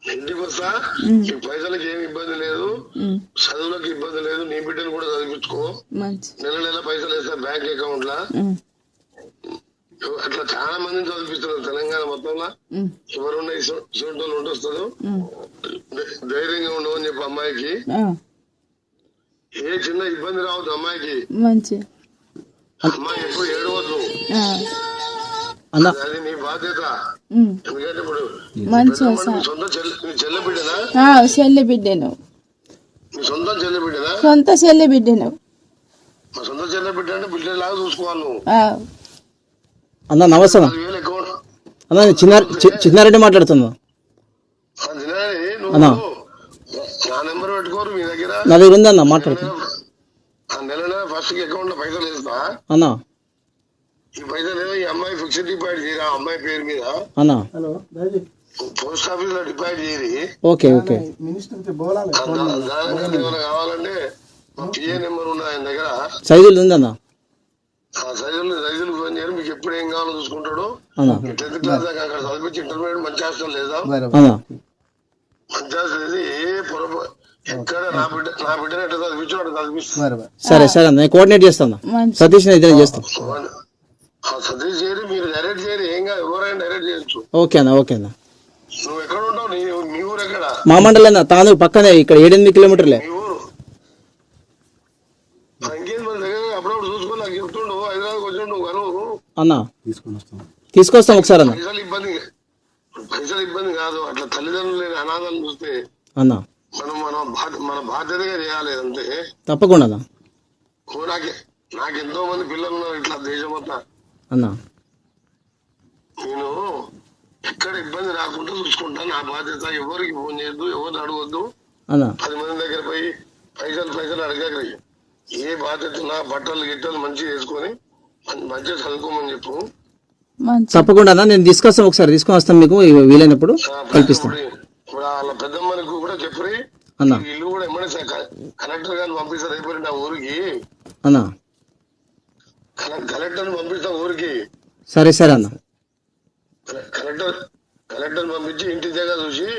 ఇంటికి వస్తా, ఈ పైసలకి ఏమి ఇబ్బంది లేదు, చదువులకు ఇబ్బంది లేదు, నీ బిడ్డను కూడా చదివించుకో, నెల నెల పైసలు వేస్తా బ్యాంక్ అకౌంట్ లా. అట్లా చాలా మందిని చదివిస్తున్నారు తెలంగాణ మొత్తంలో. ఎవరున్నా ఇటువంటి ఉండొస్తాడు, ధైర్యంగా ఉండవని చెప్పి అమ్మాయికి ఏ చిన్న ఇబ్బంది రావద్దు అమ్మాయికి. అమ్మాయి ఎప్పుడు ఏడవద్దు, అది నీ బాధ్యత. ఎందుకంటే ఇప్పుడు సొంత చెల్లె బిడ్డనా? చెల్లె బిడ్డను. నీ సొంత చెల్లె బిడ్డనా? సొంత చెల్లె బిడ్డను. మా సొంత చెల్లె బిడ్డ అంటే బిడ్డలాగా చూసుకోవాలి నువ్వు. అన్న నమస్తే అన్న, చిన్నారెడ్డి మాట్లాడుతున్నా. నా నెంబర్ పెట్టుకోరు మీ దగ్గర? నా దగ్గర ఉంది అన్న, మాట్లాడుతున్నా. నెల నెల ఫస్ట్ అకౌంట్ లో పైసలు వేస్తా అన్నా. ఈ పైసలు ఈ అమ్మాయి ఫిక్స్డ్ డిపాజిట్ చేయరా, అమ్మాయి పేరు మీద అన్నా. పోస్ట్ ఆఫీస్ లో డిపాజిట్ చేయరి. Okay okay. కావాలంటే పిఏ నెంబర్ ఉన్నది ఆయన దగ్గర. సైజులు ఉందన్నా? సైజులు ఫోన్ చేయరు, మీకు ఎప్పుడు ఏం కావాలో చూసుకుంటాడు. 10th క్లాస్ దాకా అక్కడ చదివించి ఇంటర్మీడియట్ మంచి హాస్టల్ లేదా, మంచి హాస్టల్ ఏ పొరపాటు ఎక్కడ నా బిడ్డను ఎట్లా చదివించు అట్లా చదివిస్తాను. సరే సరే అన్న, కోఆర్డినేట్ చేస్తాను. సతీష్ చేస్తాను. సతీష్ చేయరు, మీరు డైరెక్ట్ చేయరు, ఏం కాదు, ఎవరైనా డైరెక్ట్ చేయొచ్చు. ఓకే అన్న, ఓకే అన్న. నువ్వు ఎక్కడ ఉంటావు? మీ ఊరు ఎక్కడ? మా మండలం తాను పక్కనే, ఇక్కడ 7-8 కిలోమీటర్లే. మీ ఊరు ఇంకేం మన దగ్గర అప్పుడప్పుడు చూసుకొని నాకు చెప్తుండు, హైదరాబాద్కి వచ్చిండు కనువు అన్న. తీసుకొస్తాం ఒకసారి అన్న. పైసలు ఇబ్బంది కాదు, అట్లా తల్లిదండ్రులు లేని అనాథాలను చూస్తే అన్న మన బాధ్యతగా చేయాలి అంతే. తప్పకుండా అన్న. నాకు ఎంతో మంది పిల్లలు ఉన్నారు ఇట్లా దేశం మొత్తం అన్న. నేను ఎక్కడ ఇబ్బంది రాకుండా చూసుకుంటా, నా బాధ్యత. ఎవరికి ఫోన్ చేయొద్దు, ఎవరిని అడగొద్దు. 10 మంది దగ్గర పోయి పైసలు అడగగలి. ఏ బాధ్యత నా బట్టలు గిట్టలు మంచిగా వేసుకొని మంచిగా చదువుకోమని చెప్పు. తప్పకుండా అన్న, నేను తీసుకొస్తాను, ఒకసారి తీసుకొని వస్తాను, మీకు వీలైనప్పుడు కల్పిస్తాను. ఇప్పుడు వాళ్ళ పెద్దమ్మనికి కూడా చెప్పి ఇల్లు కూడా ఎమ్మడే కలెక్టర్ గారిని పంపిస్తారు. అయిపోయి నా ఊరికి అన్న, కలెక్టర్ పంపిస్తా ఊరికి. సరే సరే అన్న. కలెక్టర్ పంపించి ఇంటి దగ్గర చూసి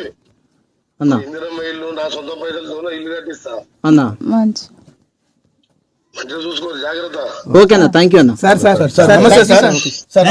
ఇందిరమ్మ ఇల్లు నా సొంత పైసలతో ఇల్లు కట్టిస్తా అన్న. మంచిగా చూసుకోరు, జాగ్రత్త. ఓకే అన్న, థ్యాంక్ యూ అన్న. సార్